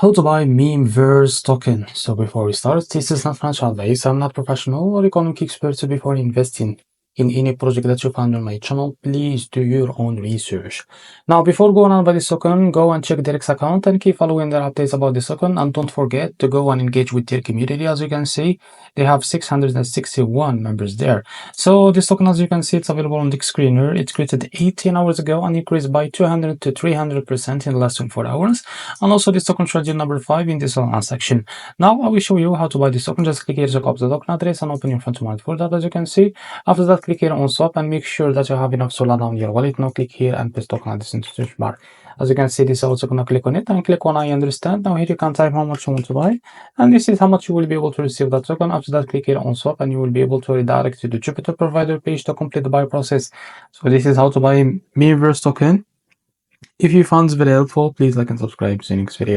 How to buy Memeverse token. So before we start, this is not financial advice. I'm not professional or economic expert. So before investing in any project that you find on my channel, please do your own research. Now, before going on by this token, go and check Derek's account and keep following their updates about this token. And don't forget to go and engage with their community. As you can see, they have 661 members there. So this token, as you can see, it's available on the screener. It's created 18 hours ago and increased by 200 to 300% in the last 24 hours. And also this token strategy number 5 in this section. Now I will show you how to buy this token. Just click here to copy the token address and open your front mind for that, as you can see. After that, click here on swap and make sure that you have enough Solana down your wallet. Now click here and paste token address into the search bar. As you can see, this is also gonna click on it and click on I understand. Now here you can type how much you want to buy, and this is how much you will be able to receive that token. After that, click here on swap and you will be able to redirect to the Jupiter provider page to complete the buy process. So this is how to buy Memeverse token. If you found this video helpful, please like and subscribe. See you next video.